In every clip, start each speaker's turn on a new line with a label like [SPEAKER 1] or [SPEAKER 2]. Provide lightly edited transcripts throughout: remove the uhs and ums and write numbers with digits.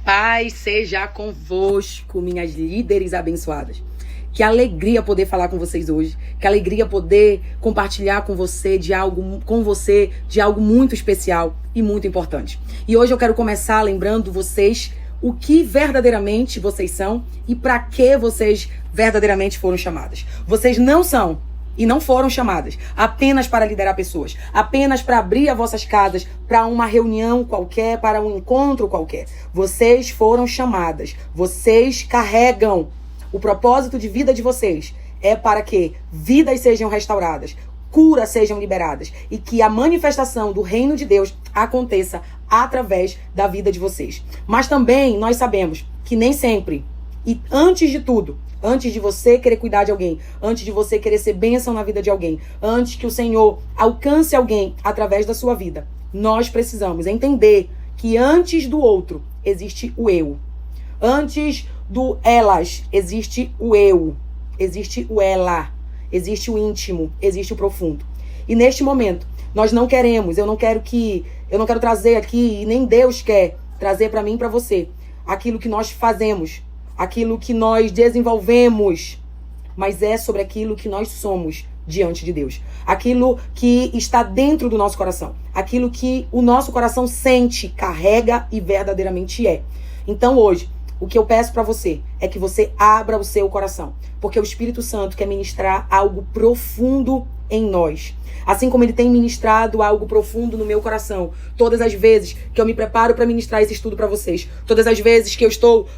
[SPEAKER 1] Paz seja convosco, minhas líderes abençoadas. Que alegria poder falar com vocês hoje. Que alegria poder compartilhar com você de algo muito especial e muito importante. E hoje eu quero começar lembrando vocês o que verdadeiramente vocês são e para que vocês verdadeiramente foram chamadas. Vocês não são e não foram chamadas apenas para liderar pessoas, apenas para abrir as vossas casas para uma reunião qualquer, para um encontro qualquer. Vocês foram chamadas, vocês carregam o propósito de vida de vocês. É para que vidas sejam restauradas, curas sejam liberadas e que a manifestação do reino de Deus aconteça através da vida de vocês. Mas também nós sabemos que nem sempre, e antes de tudo, antes de você querer cuidar de alguém, antes de você querer ser bênção na vida de alguém, antes que o Senhor alcance alguém através da sua vida, nós precisamos entender que antes do outro existe o eu. Antes do elas existe o eu. Existe o ela. Existe o íntimo. Existe o profundo. E neste momento, nós não queremos, eu não quero trazer aqui, e nem Deus quer trazer para mim e para você, aquilo que nós fazemos, aquilo que nós desenvolvemos, mas é sobre aquilo que nós somos diante de Deus. Aquilo que está dentro do nosso coração. Aquilo que o nosso coração sente, carrega e verdadeiramente é. Então hoje, o que eu peço para você é que você abra o seu coração, porque o Espírito Santo quer ministrar algo profundo em nós. Assim como ele tem ministrado algo profundo no meu coração, todas as vezes que eu me preparo para ministrar esse estudo para vocês, todas as vezes que eu estou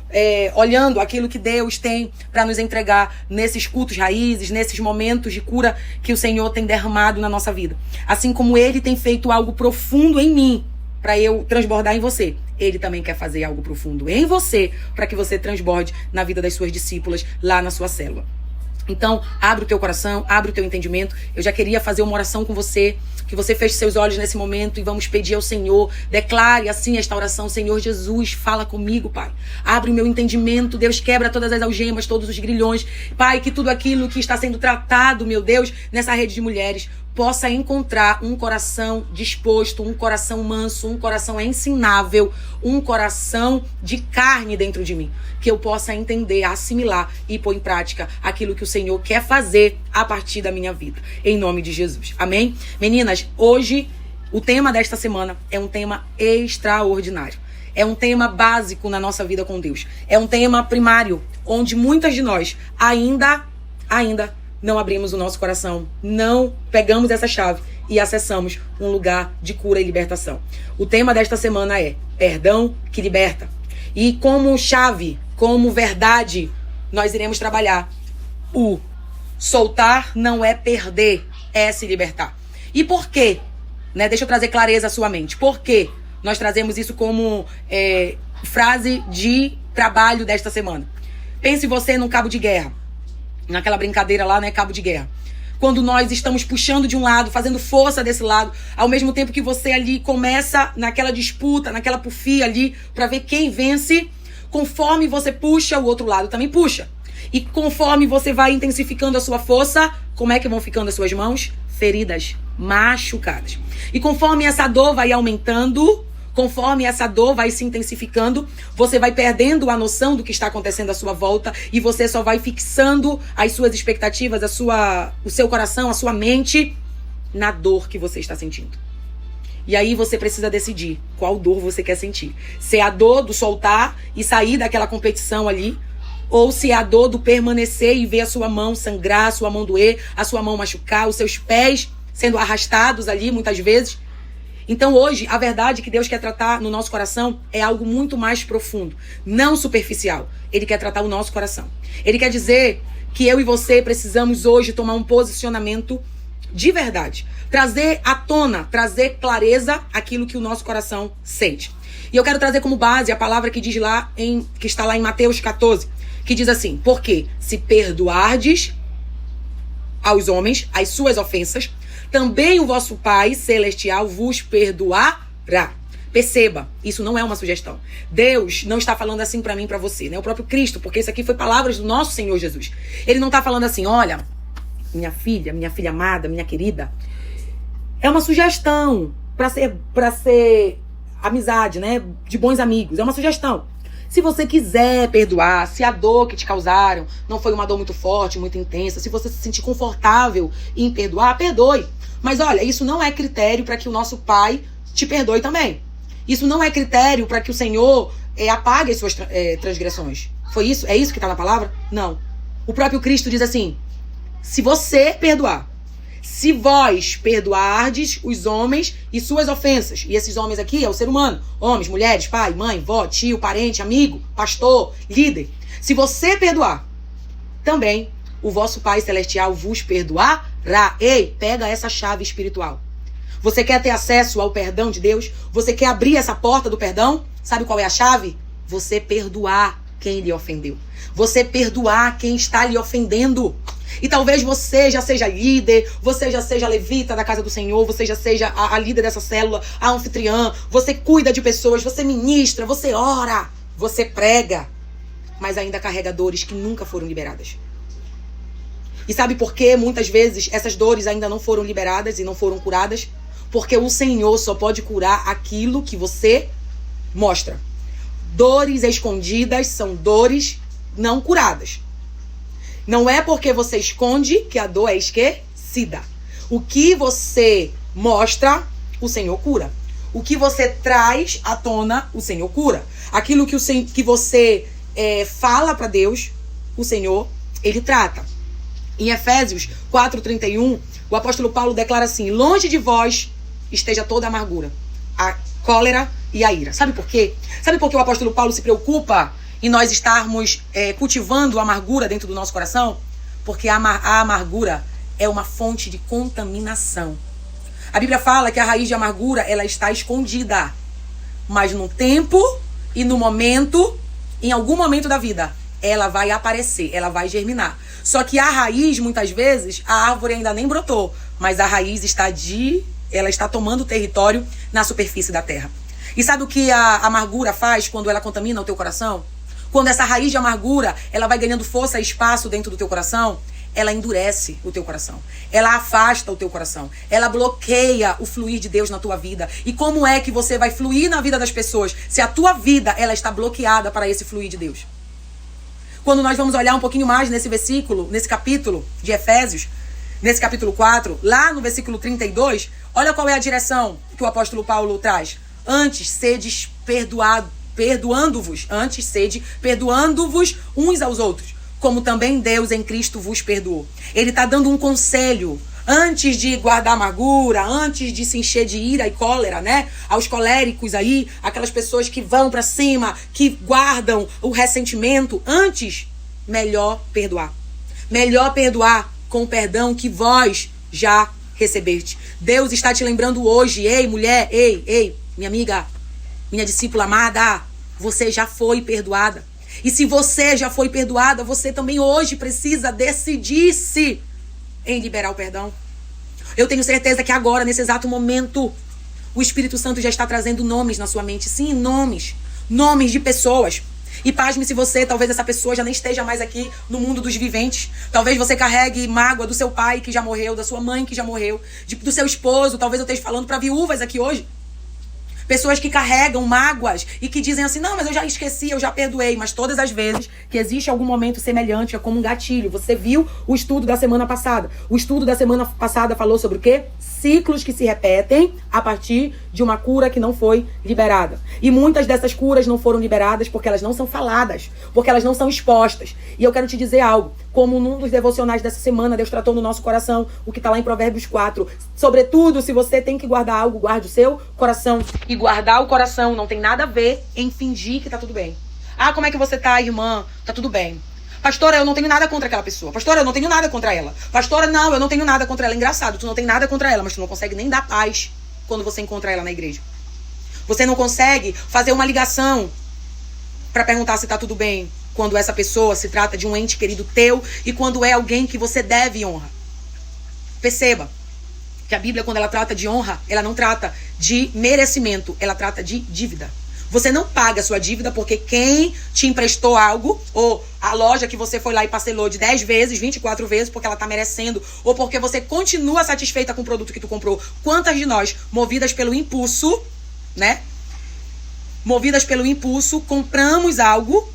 [SPEAKER 1] olhando aquilo que Deus tem para nos entregar nesses cultos raízes, nesses momentos de cura que o Senhor tem derramado na nossa vida. Assim como ele tem feito algo profundo em mim, para eu transbordar em você, ele também quer fazer algo profundo em você, para que você transborde na vida das suas discípulas, lá na sua célula. Então, abre o teu coração, abre o teu entendimento. Eu já queria fazer uma oração com você, que você feche seus olhos nesse momento e vamos pedir ao Senhor. Declare assim esta oração: Senhor Jesus, fala comigo, Pai. Abre o meu entendimento, Deus, quebra todas as algemas, todos os grilhões. Pai, que tudo aquilo que está sendo tratado, meu Deus, nessa rede de mulheres, possa encontrar um coração disposto, um coração manso, um coração ensinável, um coração de carne dentro de mim. Que eu possa entender, assimilar e pôr em prática aquilo que o Senhor quer fazer a partir da minha vida. Em nome de Jesus. Amém? Meninas, hoje o tema desta semana é um tema extraordinário. É um tema básico na nossa vida com Deus. É um tema primário, onde muitas de nós ainda não abrimos o nosso coração, não pegamos essa chave e acessamos um lugar de cura e libertação. O tema desta semana é perdão que liberta. E como chave, como verdade, nós iremos trabalhar o soltar não é perder, é se libertar. E por quê? Deixa eu trazer clareza à sua mente. Por quê? Nós trazemos isso como frase de trabalho desta semana. Pense você num cabo de guerra. Naquela brincadeira lá, cabo de guerra. Quando nós estamos puxando de um lado, fazendo força desse lado, ao mesmo tempo que você ali começa naquela disputa, naquela pufia ali, para ver quem vence, conforme você puxa, o outro lado também puxa. E conforme você vai intensificando a sua força, como é que vão ficando as suas mãos? Feridas, machucadas. E conforme essa dor vai aumentando, conforme essa dor vai se intensificando, você vai perdendo a noção do que está acontecendo à sua volta e você só vai fixando as suas expectativas, o seu coração, a sua mente na dor que você está sentindo. E aí você precisa decidir qual dor você quer sentir. Se é a dor do soltar e sair daquela competição ali, ou se é a dor do permanecer e ver a sua mão sangrar, a sua mão doer, a sua mão machucar, os seus pés sendo arrastados ali muitas vezes. Então hoje, a verdade que Deus quer tratar no nosso coração é algo muito mais profundo, não superficial. Ele quer tratar o nosso coração. Ele quer dizer que eu e você precisamos hoje tomar um posicionamento de verdade. Trazer à tona, trazer clareza aquilo que o nosso coração sente. E eu quero trazer como base a palavra que diz lá que está lá em Mateus 14, que diz assim: porque se perdoardes aos homens as suas ofensas, também o vosso Pai Celestial vos perdoará. Perceba, isso não é uma sugestão. Deus não está falando assim para mim e para você, O próprio Cristo, porque isso aqui foi palavras do nosso Senhor Jesus. Ele não está falando assim: olha, minha filha amada, minha querida, é uma sugestão para ser amizade, de bons amigos. É uma sugestão. Se você quiser perdoar, se a dor que te causaram não foi uma dor muito forte, muito intensa, se você se sentir confortável em perdoar, perdoe. Mas olha, isso não é critério para que o nosso Pai te perdoe também. Isso não é critério para que o Senhor apague as suas transgressões. Foi isso? É isso que está na palavra? Não. O próprio Cristo diz assim: se você perdoar, se vós perdoardes os homens e suas ofensas, e esses homens aqui é o ser humano, homens, mulheres, pai, mãe, vó, tio, parente, amigo, pastor, líder, se você perdoar, também o vosso Pai Celestial vos perdoará. Ei, pega essa chave espiritual. Você quer ter acesso ao perdão de Deus? Você quer abrir essa porta do perdão? Sabe qual é a chave? Você perdoar quem lhe ofendeu. Você perdoar quem está lhe ofendendo. E talvez você já seja líder, você já seja levita da casa do Senhor, você já seja a líder dessa célula, a anfitriã, você cuida de pessoas, você ministra, você ora, você prega, mas ainda carrega dores que nunca foram liberadas. E sabe por que muitas vezes essas dores ainda não foram liberadas e não foram curadas? Porque o Senhor só pode curar aquilo que você mostra. Dores escondidas são dores não curadas. Não é porque você esconde que a dor é esquecida. O que você mostra, o Senhor cura. O que você traz à tona, o Senhor cura. Aquilo que você fala para Deus, o Senhor, Ele trata. Em Efésios 4:31, o apóstolo Paulo declara assim: longe de vós esteja toda a amargura, a cólera e a ira. Sabe por quê? Sabe por que o apóstolo Paulo se preocupa em nós estarmos cultivando a amargura dentro do nosso coração? Porque a amargura é uma fonte de contaminação. A Bíblia fala que a raiz de amargura, ela está escondida. Mas no tempo e no momento, em algum momento da vida, ela vai aparecer, ela vai germinar. Só que a raiz, muitas vezes, a árvore ainda nem brotou, mas a raiz ela está tomando território na superfície da terra. E sabe o que a amargura faz quando ela contamina o teu coração? Quando essa raiz de amargura, ela vai ganhando força e espaço dentro do teu coração, ela endurece o teu coração. Ela afasta o teu coração. Ela bloqueia o fluir de Deus na tua vida. E como é que você vai fluir na vida das pessoas se a tua vida ela está bloqueada para esse fluir de Deus? Quando nós vamos olhar um pouquinho mais nesse versículo, nesse capítulo de Efésios, nesse capítulo 4, lá no versículo 32, olha qual é a direção que o apóstolo Paulo traz. Antes sedes perdoando-vos uns aos outros, como também Deus em Cristo vos perdoou. Ele está dando um conselho. Antes de guardar amargura, antes de se encher de ira e cólera, né? Aos coléricos aí, aquelas pessoas que vão pra cima, que guardam o ressentimento. Antes, melhor perdoar. Melhor perdoar com o perdão que vós já recebeste. Deus está te lembrando hoje. Ei, mulher, ei, minha amiga, minha discípula amada, você já foi perdoada. E se você já foi perdoada, você também hoje precisa decidir-se em liberar o perdão. Eu tenho certeza que agora, nesse exato momento, o Espírito Santo já está trazendo nomes na sua mente. Sim, nomes. Nomes de pessoas. E pasme se você, talvez essa pessoa já nem esteja mais aqui no mundo dos viventes. Talvez você carregue mágoa do seu pai que já morreu, da sua mãe que já morreu, do seu esposo. Talvez eu esteja falando para viúvas aqui hoje. Pessoas que carregam mágoas e que dizem assim, não, mas eu já esqueci, eu já perdoei. Mas todas as vezes que existe algum momento semelhante, é como um gatilho. Você viu o estudo da semana passada. O estudo da semana passada falou sobre o quê? Ciclos que se repetem a partir de uma cura que não foi liberada. E muitas dessas curas não foram liberadas porque elas não são faladas, porque elas não são expostas. E eu quero te dizer algo. Como num dos devocionais dessa semana, Deus tratou no nosso coração o que está lá em Provérbios 4. Sobretudo, se você tem que guardar algo, guarde o seu coração. E guardar o coração não tem nada a ver em fingir que tá tudo bem. Ah, como é que você tá, irmã? Tá tudo bem. Pastora, eu não tenho nada contra aquela pessoa. Pastora, eu não tenho nada contra ela. Pastora, não, eu não tenho nada contra ela. Engraçado, tu não tem nada contra ela, mas tu não consegue nem dar paz quando você encontra ela na igreja. Você não consegue fazer uma ligação para perguntar se tá tudo bem quando essa pessoa se trata de um ente querido teu e quando é alguém que você deve honra. Perceba que a Bíblia, quando ela trata de honra, ela não trata de merecimento, ela trata de dívida. Você não paga a sua dívida porque quem te emprestou algo, ou a loja que você foi lá e parcelou de 10 vezes, 24 vezes, porque ela tá merecendo, ou porque você continua satisfeita com o produto que tu comprou. Quantas de nós, movidas pelo impulso, né? movidas pelo impulso, compramos algo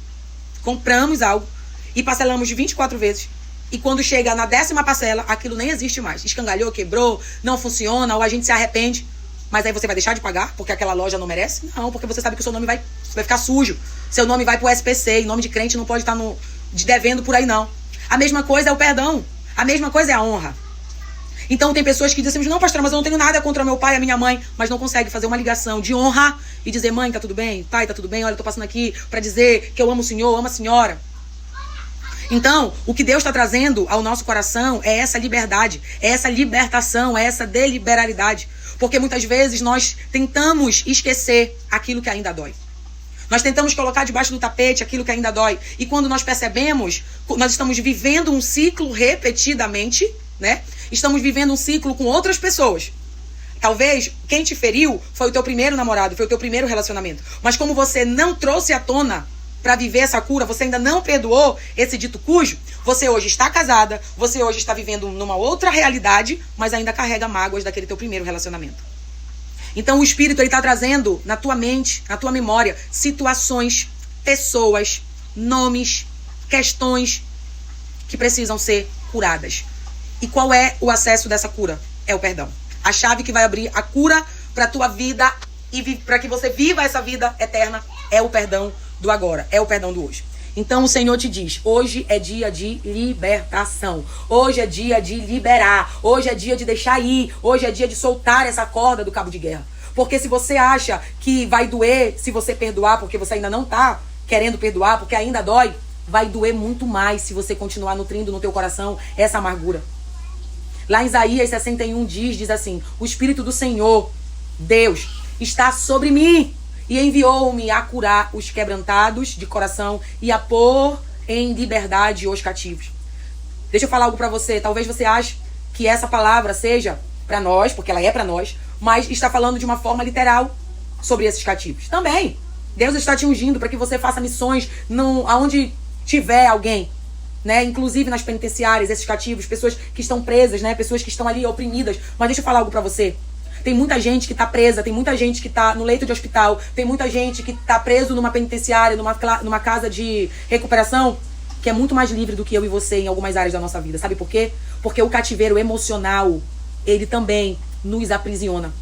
[SPEAKER 1] e parcelamos de 24 vezes. E quando chega na 10ª parcela, aquilo nem existe mais. Escangalhou, quebrou, não funciona, ou a gente se arrepende. Mas aí você vai deixar de pagar porque aquela loja não merece? Não, porque você sabe que o seu nome vai ficar sujo. Seu nome vai pro SPC, e nome de crente não pode estar devendo por aí, não. A mesma coisa é o perdão. A mesma coisa é a honra. Então tem pessoas que dizem assim, não, pastora, mas eu não tenho nada contra meu pai e a minha mãe, mas não consegue fazer uma ligação de honra e dizer, mãe, tá tudo bem? Pai, tá tudo bem? Olha, eu tô passando aqui pra dizer que eu amo o Senhor, amo a senhora. Então, o que Deus está trazendo ao nosso coração é essa liberdade, é essa libertação, é essa deliberalidade. Porque muitas vezes nós tentamos esquecer aquilo que ainda dói. Nós tentamos colocar debaixo do tapete aquilo que ainda dói. E quando nós percebemos, nós estamos vivendo um ciclo repetidamente, né? Estamos vivendo um ciclo com outras pessoas. Talvez quem te feriu foi o teu primeiro namorado, foi o teu primeiro relacionamento. Mas como você não trouxe à tona para viver essa cura, você ainda não perdoou esse dito cujo, você hoje está casada, você hoje está vivendo numa outra realidade, mas ainda carrega mágoas daquele teu primeiro relacionamento. Então o Espírito está trazendo na tua mente, na tua memória, situações, pessoas, nomes, questões que precisam ser curadas. E qual é o acesso dessa cura? É o perdão. A chave que vai abrir a cura para a tua vida e para que você viva essa vida eterna é o perdão do agora, é o perdão do hoje. Então o Senhor te diz, hoje é dia de libertação, hoje é dia de liberar, hoje é dia de deixar ir, hoje é dia de soltar essa corda do cabo de guerra. Porque se você acha que vai doer se você perdoar, porque você ainda não tá querendo perdoar, porque ainda dói, vai doer muito mais se você continuar nutrindo no teu coração essa amargura. Lá em Isaías 61 diz assim, o Espírito do Senhor, Deus, está sobre mim e enviou-me a curar os quebrantados de coração e a pôr em liberdade os cativos. Deixa eu falar algo pra você. Talvez você ache que essa palavra seja pra nós, porque ela é pra nós, mas está falando de uma forma literal sobre esses cativos. Também, Deus está te ungindo para que você faça missões aonde tiver alguém, né? Inclusive nas penitenciárias, esses cativos, pessoas que estão presas, né? Pessoas que estão ali oprimidas. Mas deixa eu falar algo pra você. Tem muita gente que tá presa, tem muita gente que tá no leito de hospital, tem muita gente que tá preso numa penitenciária, numa casa de recuperação, que é muito mais livre do que eu e você em algumas áreas da nossa vida. Sabe por quê? Porque o cativeiro emocional, ele também nos aprisiona.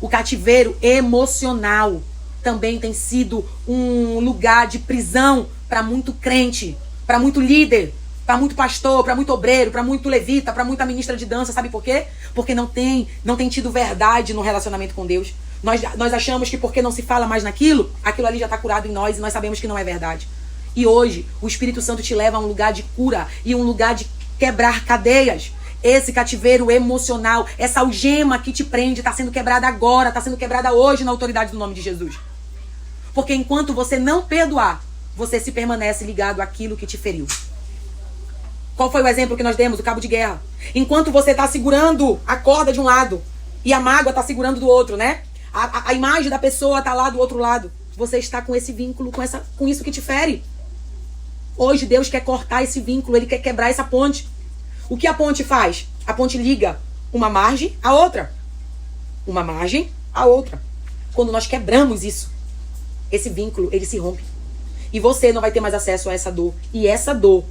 [SPEAKER 1] O cativeiro emocional também tem sido um lugar de prisão para muito crente, para muito líder, para muito pastor, para muito obreiro, para muito levita, para muita ministra de dança. Sabe por quê? Porque não tem tido verdade no relacionamento com Deus. Nós achamos que porque não se fala mais naquilo, aquilo ali já está curado em nós e nós sabemos que não é verdade. E hoje, o Espírito Santo te leva a um lugar de cura e um lugar de quebrar cadeias. Esse cativeiro emocional, essa algema que te prende, está sendo quebrada agora, está sendo quebrada hoje na autoridade do nome de Jesus. Porque enquanto você não perdoar, você se permanece ligado àquilo que te feriu. Qual foi o exemplo que nós demos? O cabo de guerra. Enquanto você está segurando a corda de um lado e a mágoa está segurando do outro, né? A imagem da pessoa está lá do outro lado. Você está com esse vínculo, com isso que te fere. Hoje Deus quer cortar esse vínculo, Ele quer quebrar essa ponte. O que a ponte faz? A ponte liga uma margem à outra. Uma margem à outra. Quando nós quebramos isso, esse vínculo, ele se rompe. E você não vai ter mais acesso a essa dor. E essa dor,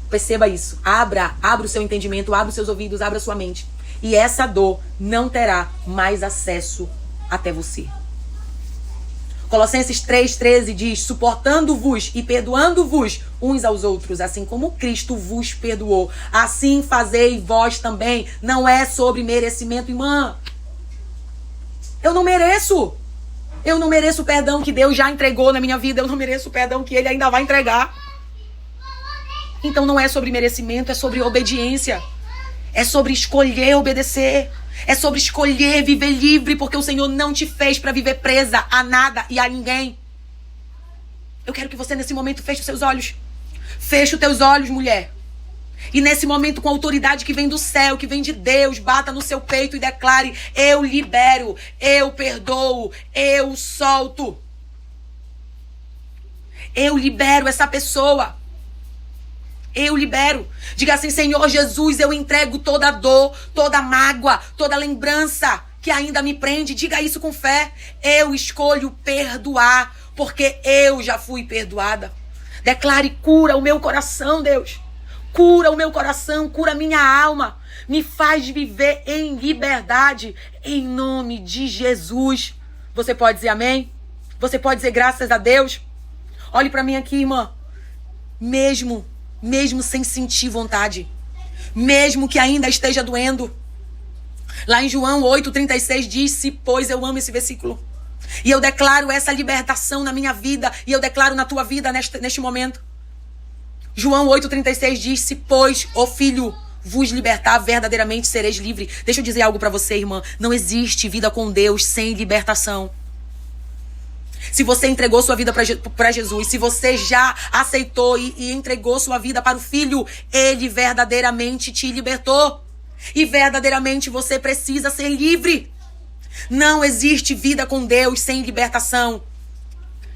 [SPEAKER 1] perceba isso. Abra o seu entendimento, abra os seus ouvidos, abra a sua mente. E essa dor não terá mais acesso até você. Colossenses 3,13 diz, suportando-vos e perdoando-vos uns aos outros, assim como Cristo vos perdoou. Assim fazei vós também. Não é sobre merecimento, irmã. Eu não mereço. Eu não mereço o perdão que Deus já entregou na minha vida. Eu não mereço o perdão que Ele ainda vai entregar. Então não é sobre merecimento, é sobre obediência. É sobre escolher obedecer. É sobre escolher viver livre, porque o Senhor não te fez para viver presa a nada e a ninguém. Eu quero que você nesse momento feche os seus olhos. Feche os teus olhos, mulher. E nesse momento, com a autoridade que vem do céu, que vem de Deus, bata no seu peito e declare, eu libero, eu perdoo, eu solto. Eu libero essa pessoa. Eu libero. Diga assim, Senhor Jesus, eu entrego toda dor, toda mágoa, toda lembrança que ainda me prende. Diga isso com fé. Eu escolho perdoar, porque eu já fui perdoada. Declare: cura o meu coração, Deus. Cura o meu coração, cura a minha alma. Me faz viver em liberdade, em nome de Jesus. Você pode dizer amém? Você pode dizer graças a Deus? Olhe para mim aqui, irmã. Mesmo sem sentir vontade, mesmo que ainda esteja doendo. Lá em João 8,36 diz: pois eu amo esse versículo. E eu declaro essa libertação na minha vida, e eu declaro na tua vida neste momento. João 8,36 diz: se pois o Filho vos libertar, verdadeiramente sereis livre. Deixa eu dizer algo para você, irmã. Não existe vida com Deus sem libertação. Se você entregou sua vida para Jesus, se você já aceitou e entregou sua vida para o Filho, Ele verdadeiramente te libertou. E verdadeiramente você precisa ser livre. Não existe vida com Deus sem libertação.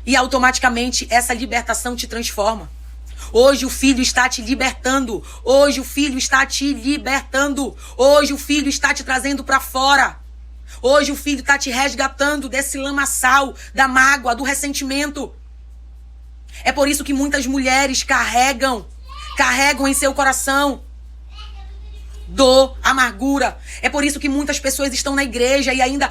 [SPEAKER 1] E automaticamente essa libertação te transforma. Hoje o Filho está te libertando. Hoje o Filho está te libertando. Hoje o Filho está te trazendo para fora. Hoje o Filho está te resgatando desse lamaçal, da mágoa, do ressentimento. É por isso que muitas mulheres carregam em seu coração dor, amargura. É por isso que muitas pessoas estão na igreja e ainda,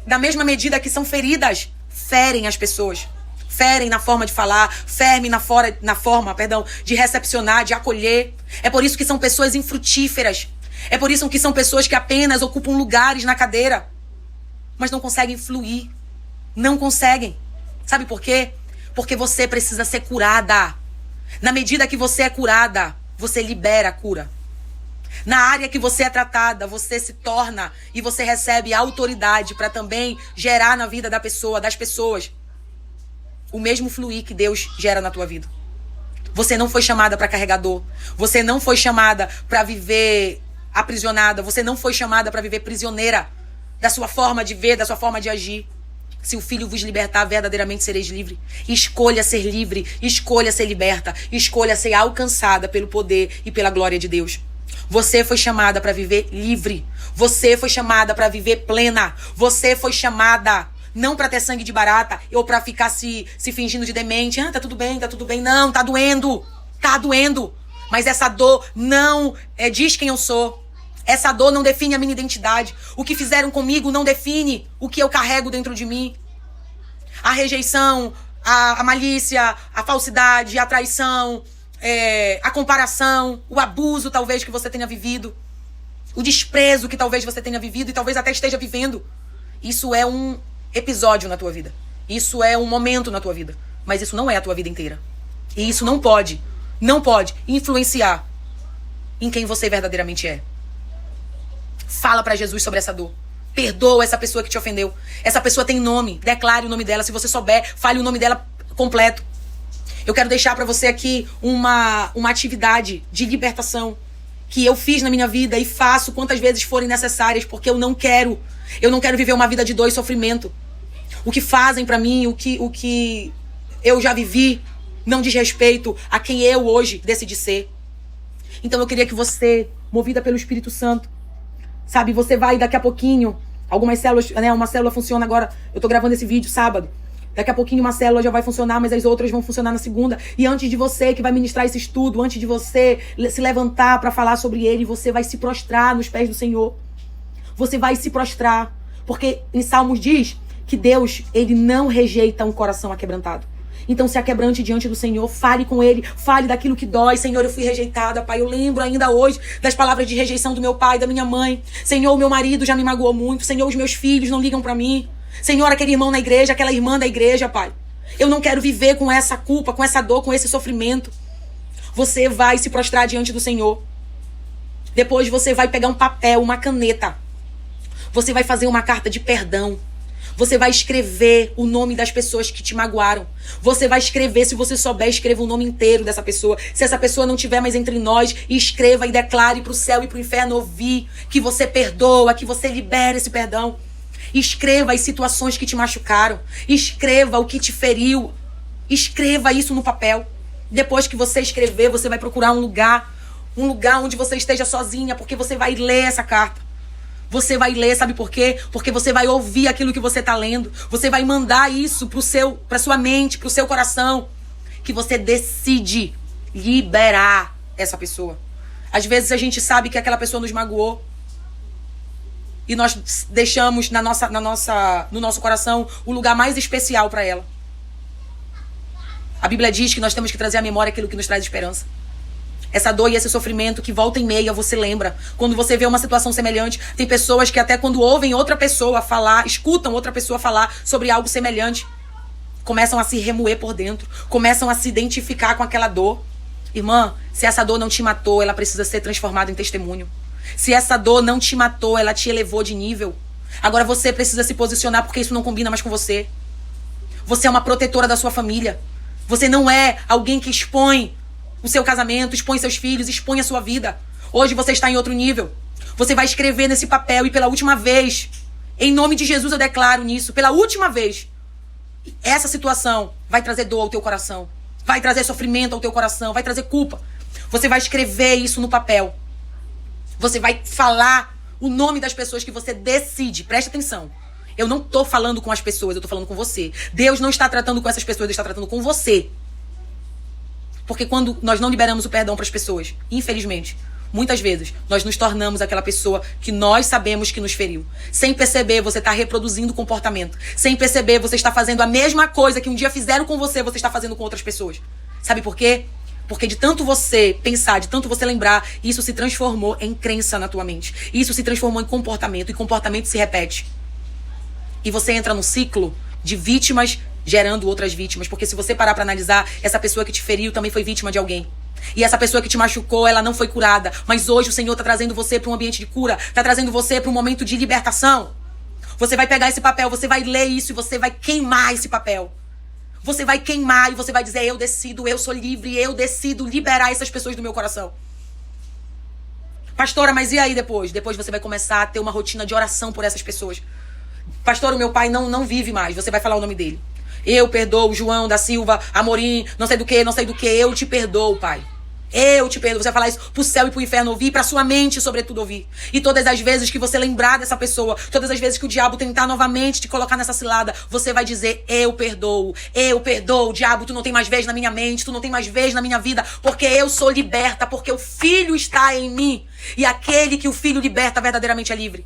[SPEAKER 1] da mesma medida que são feridas, ferem as pessoas. Ferem na forma de falar, ferem na forma de recepcionar, de acolher. É por isso que são pessoas infrutíferas. É por isso que são pessoas que apenas ocupam lugares na cadeira, mas não conseguem fluir. Não conseguem. Sabe por quê? Porque você precisa ser curada. Na medida que você é curada, você libera a cura. Na área que você é tratada, você se torna e você recebe autoridade para também gerar na vida das pessoas, o mesmo fluir que Deus gera na tua vida. Você não foi chamada para carregar dor. Você não foi chamada para viver aprisionada. Você não foi chamada para viver prisioneira da sua forma de ver, da sua forma de agir. Se o Filho vos libertar, verdadeiramente sereis livre. Escolha ser livre, escolha ser liberta, escolha ser alcançada pelo poder e pela glória de Deus. Você foi chamada para viver livre. Você foi chamada para viver plena. Você foi chamada não para ter sangue de barata ou para ficar se fingindo de demente. Tá tudo bem, tá tudo bem. Não, tá doendo. Tá doendo. Mas essa dor não diz quem eu sou. Essa dor não define a minha identidade. O que fizeram comigo não define o que eu carrego dentro de mim. A rejeição, a malícia, a falsidade, a traição, a comparação, o abuso talvez que você tenha vivido, o desprezo que talvez você tenha vivido e talvez até esteja vivendo. Isso é um episódio na tua vida. Isso é um momento na tua vida. Mas isso não é a tua vida inteira. E isso não pode influenciar em quem você verdadeiramente é. Fala pra Jesus sobre essa dor. Perdoa essa pessoa que te ofendeu. Essa pessoa tem nome. Declare o nome dela. Se você souber, fale o nome dela completo. Eu quero deixar pra você aqui uma atividade de libertação que eu fiz na minha vida e faço quantas vezes forem necessárias, porque eu não quero viver uma vida de dor e sofrimento. O que fazem pra mim, o que eu já vivi, não diz respeito a quem eu hoje decidi ser. Então eu queria que você, movida pelo Espírito Santo, sabe, você vai daqui a pouquinho, algumas células, uma célula funciona agora, eu tô gravando esse vídeo sábado, daqui a pouquinho uma célula já vai funcionar, mas as outras vão funcionar na segunda, e antes de você que vai ministrar esse estudo, antes de você se levantar para falar sobre ele, você vai se prostrar nos pés do Senhor. Você vai se prostrar, porque em Salmos diz que Deus, ele não rejeita um coração aquebrantado. Então se aquebrante diante do Senhor, fale com ele, fale daquilo que dói. Senhor, eu fui rejeitada, Pai, eu lembro ainda hoje das palavras de rejeição do meu pai, da minha mãe. Senhor, o meu marido já me magoou muito. Senhor, os meus filhos não ligam pra mim. Senhor, aquele irmão na igreja, aquela irmã da igreja, Pai. Eu não quero viver com essa culpa, com essa dor, com esse sofrimento. Você vai se prostrar diante do Senhor. Depois você vai pegar um papel, uma caneta. Você vai fazer uma carta de perdão. Você vai escrever o nome das pessoas que te magoaram. Você vai escrever, se você souber, escreva o nome inteiro dessa pessoa. Se essa pessoa não estiver mais entre nós, escreva e declare pro céu e pro inferno ouvir que você perdoa, que você libera esse perdão. Escreva as situações que te machucaram. Escreva o que te feriu. Escreva isso no papel. Depois que você escrever, você vai procurar um lugar onde você esteja sozinha, porque você vai ler essa carta. Você vai ler, sabe por quê? Porque você vai ouvir aquilo que você tá lendo. Você vai mandar isso pra sua mente, pro seu coração. Que você decide liberar essa pessoa. Às vezes a gente sabe que aquela pessoa nos magoou. E nós deixamos no nosso coração o lugar mais especial para ela. A Bíblia diz que nós temos que trazer à memória aquilo que nos traz esperança. Essa dor e esse sofrimento que volta e meia você lembra. Quando você vê uma situação semelhante, tem pessoas que até quando ouvem outra pessoa falar, escutam outra pessoa falar sobre algo semelhante, começam a se remoer por dentro, começam a se identificar com aquela dor. Irmã, se essa dor não te matou, ela precisa ser transformada em testemunho. Se essa dor não te matou, ela te elevou de nível. Agora você precisa se posicionar porque isso não combina mais com você. Você é uma protetora da sua família. Você não é alguém que expõe o seu casamento, expõe seus filhos, expõe a sua vida. Hoje você está em outro nível. Você vai escrever nesse papel e pela última vez, em nome de Jesus eu declaro nisso, pela última vez, essa situação vai trazer dor ao teu coração. Vai trazer sofrimento ao teu coração, vai trazer culpa. Você vai escrever isso no papel. Você vai falar o nome das pessoas que você decide. Presta atenção. Eu não tô falando com as pessoas, eu tô falando com você. Deus não está tratando com essas pessoas, Ele está tratando com você. Porque quando nós não liberamos o perdão para as pessoas, infelizmente, muitas vezes, nós nos tornamos aquela pessoa que nós sabemos que nos feriu. Sem perceber, você está reproduzindo o comportamento. Sem perceber, você está fazendo a mesma coisa que um dia fizeram com você, você está fazendo com outras pessoas. Sabe por quê? Porque de tanto você pensar, de tanto você lembrar, isso se transformou em crença na tua mente. Isso se transformou em comportamento, e comportamento se repete. E você entra num ciclo de vítimas gerando outras vítimas. Porque se você parar pra analisar, essa pessoa que te feriu também foi vítima de alguém. E essa pessoa que te machucou, ela não foi curada. Mas hoje o Senhor tá trazendo você pra um ambiente de cura. Tá trazendo você pra um momento de libertação. Você vai pegar esse papel, você vai ler isso e você vai queimar esse papel. Você vai queimar e você vai dizer, eu decido, eu sou livre, eu decido liberar essas pessoas do meu coração. Pastora, mas e aí depois? Depois você vai começar a ter uma rotina de oração por essas pessoas. Pastor, o meu pai não vive mais. Você vai falar o nome dele. Eu perdoo João da Silva, Amorim, não sei do que. Eu te perdoo, pai. Eu te perdoo. Você vai falar isso pro céu e pro inferno ouvir, pra sua mente, sobretudo, ouvir. E todas as vezes que você lembrar dessa pessoa, todas as vezes que o diabo tentar novamente te colocar nessa cilada, você vai dizer, eu perdoo, diabo, tu não tem mais vez na minha mente, tu não tem mais vez na minha vida, porque eu sou liberta, porque o Filho está em mim. E aquele que o Filho liberta verdadeiramente é livre.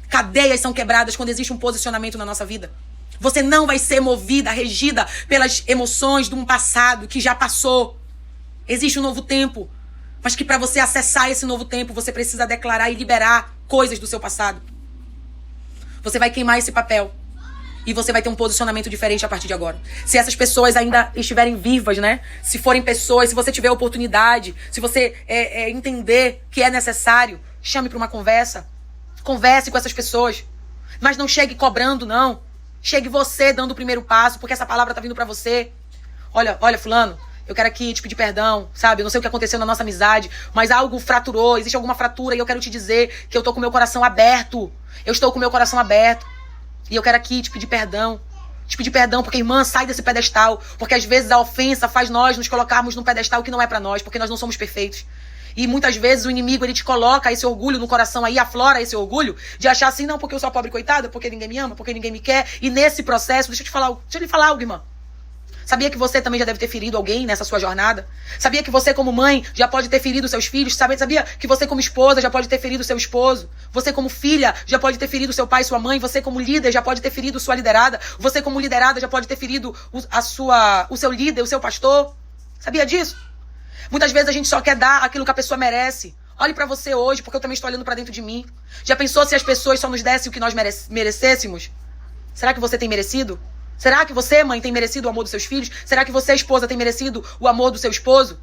[SPEAKER 1] Cadeias são quebradas quando existe um posicionamento na nossa vida. Você não vai ser movida, regida pelas emoções de um passado que já passou. Existe um novo tempo. Mas que para você acessar esse novo tempo, você precisa declarar e liberar coisas do seu passado. Você vai queimar esse papel. E você vai ter um posicionamento diferente a partir de agora. Se essas pessoas ainda estiverem vivas, né? Se forem pessoas, se você tiver oportunidade, se você entender que é necessário, chame para uma conversa. Converse com essas pessoas. Mas não chegue cobrando, não. Chegue você dando o primeiro passo, porque essa palavra tá vindo pra você. Olha, fulano, eu quero aqui te pedir perdão, sabe? Eu não sei o que aconteceu na nossa amizade, mas algo fraturou, existe alguma fratura e eu quero te dizer que eu tô com o meu coração aberto. Eu estou com o meu coração aberto. E eu quero aqui te pedir perdão. Te pedir perdão, porque, irmã, sai desse pedestal. Porque às vezes a ofensa faz nós nos colocarmos num pedestal que não é pra nós, porque nós não somos perfeitos. E muitas vezes o inimigo, ele te coloca esse orgulho no coração aí, aflora esse orgulho de achar assim, não, porque eu sou a pobre coitada, porque ninguém me ama, porque ninguém me quer. E nesse processo, deixa eu lhe falar algo, irmã. Sabia que você também já deve ter ferido alguém nessa sua jornada? Sabia que você como mãe já pode ter ferido seus filhos? Sabia que você como esposa já pode ter ferido seu esposo? Você como filha já pode ter ferido seu pai e sua mãe? Você como líder já pode ter ferido sua liderada? Você como liderada já pode ter ferido o seu líder, o seu pastor? Sabia disso? Muitas vezes a gente só quer dar aquilo que a pessoa merece. Olhe pra você hoje, porque eu também estou olhando pra dentro de mim. Já pensou se as pessoas só nos dessem o que nós merecêssemos? Será que você tem merecido? Será que você, mãe, tem merecido o amor dos seus filhos? Será que você, esposa, tem merecido o amor do seu esposo?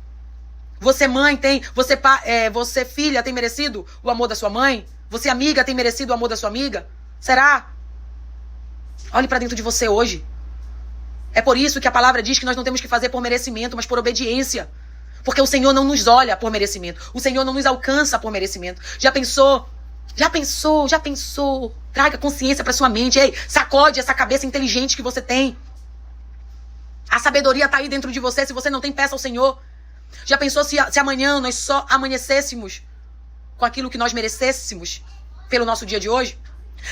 [SPEAKER 1] Você, mãe, você, filha, tem merecido o amor da sua mãe? Você, amiga, tem merecido o amor da sua amiga? Será? Olhe pra dentro de você hoje. É por isso que a palavra diz que nós não temos que fazer por merecimento, mas por obediência. Porque o Senhor não nos olha por merecimento. O Senhor não nos alcança por merecimento. Já pensou? Traga consciência pra sua mente. Ei, sacode essa cabeça inteligente que você tem. A sabedoria tá aí dentro de você. Se você não tem, peça ao Senhor. Já pensou se amanhã nós só amanhecêssemos com aquilo que nós merecêssemos? pelo nosso dia de hoje?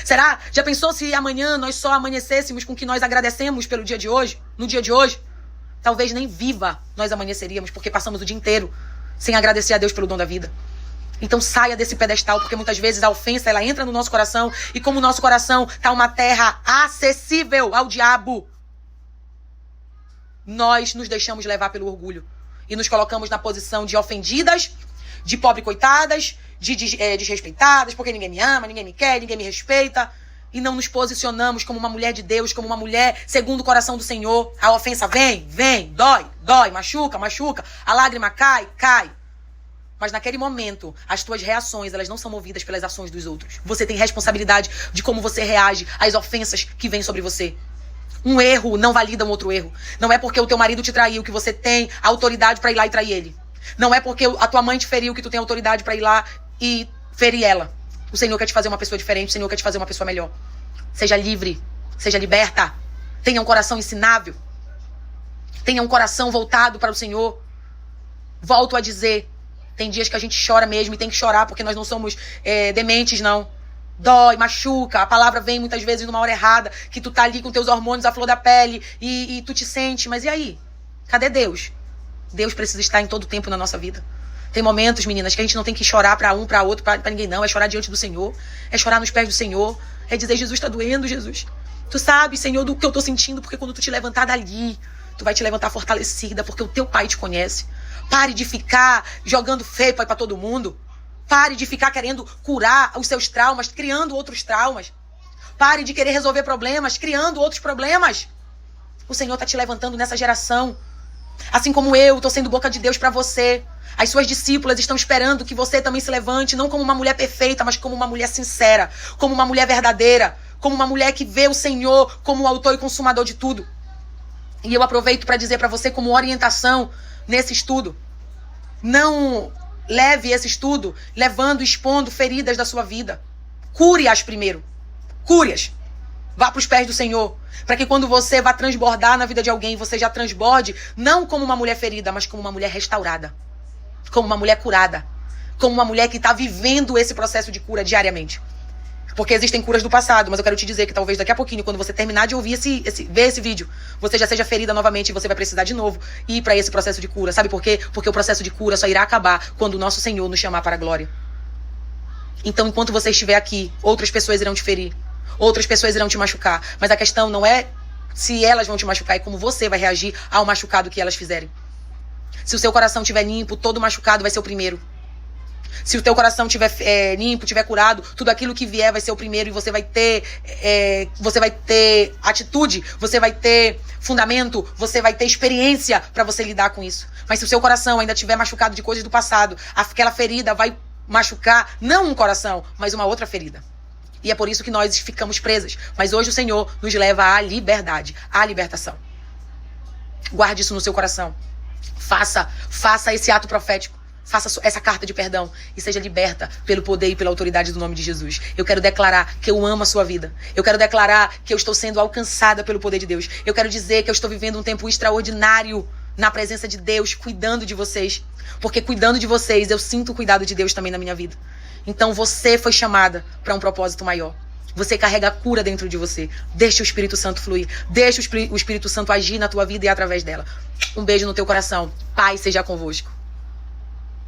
[SPEAKER 1] Será? Já pensou se amanhã nós só amanhecêssemos com o que nós agradecemos pelo dia de hoje? No dia de hoje? Talvez nem viva nós amanheceríamos, porque passamos o dia inteiro sem agradecer a Deus pelo dom da vida. Então saia desse pedestal, porque muitas vezes a ofensa, ela entra no nosso coração, e como o nosso coração tá uma terra acessível ao diabo, nós nos deixamos levar pelo orgulho e nos colocamos na posição de ofendidas, de pobre coitadas, de desrespeitadas, porque ninguém me ama, ninguém me quer, ninguém me respeita, e não nos posicionamos como uma mulher de Deus, como uma mulher segundo o coração do Senhor. A ofensa vem, dói, machuca, a lágrima cai. Mas naquele momento, as tuas reações, elas não são movidas pelas ações dos outros. Você tem responsabilidade de como você reage às ofensas que vêm sobre você. Um erro não valida um outro erro. Não é porque o teu marido te traiu que você tem autoridade para ir lá e trair ele. Não é porque a tua mãe te feriu que tu tem autoridade para ir lá e ferir ela. O Senhor quer te fazer uma pessoa diferente, o Senhor quer te fazer uma pessoa melhor. Seja livre, seja liberta. Tenha um coração ensinável. Tenha um coração voltado para o Senhor. Volto a dizer, tem dias que a gente chora mesmo e tem que chorar porque nós não somos dementes, não. Dói, machuca, a palavra vem muitas vezes numa hora errada, que tu tá ali com teus hormônios à flor da pele e tu te sente, mas e aí? Cadê Deus? Deus precisa estar em todo tempo na nossa vida. Tem momentos, meninas, que a gente não tem que chorar pra um, pra outro, pra ninguém não, é chorar diante do Senhor, é chorar nos pés do Senhor, é dizer, Jesus, tá doendo, Jesus. Tu sabe, Senhor, do que eu tô sentindo, porque quando tu te levantar dali, tu vai te levantar fortalecida, porque o teu Pai te conhece. Pare de ficar jogando feio pra todo mundo. Pare de ficar querendo curar os seus traumas, criando outros traumas. Pare de querer resolver problemas, criando outros problemas. O Senhor está te levantando nessa geração. Assim como eu estou sendo boca de Deus para você. As suas discípulas estão esperando que você também se levante, não como uma mulher perfeita, mas como uma mulher sincera, como uma mulher verdadeira, como uma mulher que vê o Senhor como o autor e consumador de tudo. E eu aproveito para dizer para você como orientação nesse estudo. Não leve esse estudo expondo feridas da sua vida. Cure-as primeiro. Cure-as. Vá para os pés do Senhor. Para que quando você vá transbordar na vida de alguém, você já transborde não como uma mulher ferida, mas como uma mulher restaurada. Como uma mulher curada. Como uma mulher que está vivendo esse processo de cura diariamente. Porque existem curas do passado, mas eu quero te dizer que talvez daqui a pouquinho, quando você terminar de ouvir ver esse vídeo, você já seja ferida novamente e você vai precisar de novo ir para esse processo de cura. Sabe por quê? Porque o processo de cura só irá acabar quando o nosso Senhor nos chamar para a glória. Então, enquanto você estiver aqui, outras pessoas irão te ferir. Outras pessoas irão te machucar. Mas a questão não é se elas vão te machucar, é como você vai reagir ao machucado que elas fizerem. Se o seu coração estiver limpo, todo machucado vai ser o primeiro. Se o teu coração estiver limpo, estiver curado, tudo aquilo que vier vai ser o primeiro e você vai ter atitude, você vai ter fundamento, você vai ter experiência para você lidar com isso. Mas se o seu coração ainda estiver machucado de coisas do passado, aquela ferida vai machucar não um coração, mas uma outra ferida. E é por isso que nós ficamos presas. Mas hoje o Senhor nos leva à liberdade, à libertação. Guarde isso no seu coração. Faça esse ato profético. Faça essa carta de perdão e seja liberta pelo poder e pela autoridade do nome de Jesus. Eu quero declarar que eu amo a sua vida. Eu quero declarar que eu estou sendo alcançada pelo poder de Deus. Eu quero dizer que eu estou vivendo um tempo extraordinário na presença de Deus, cuidando de vocês. Porque cuidando de vocês, eu sinto o cuidado de Deus também na minha vida. Então você foi chamada para um propósito maior. Você carrega a cura dentro de você. Deixa o Espírito Santo fluir. Deixa o Espírito Santo agir na tua vida e através dela. Um beijo no teu coração. Paz seja convosco.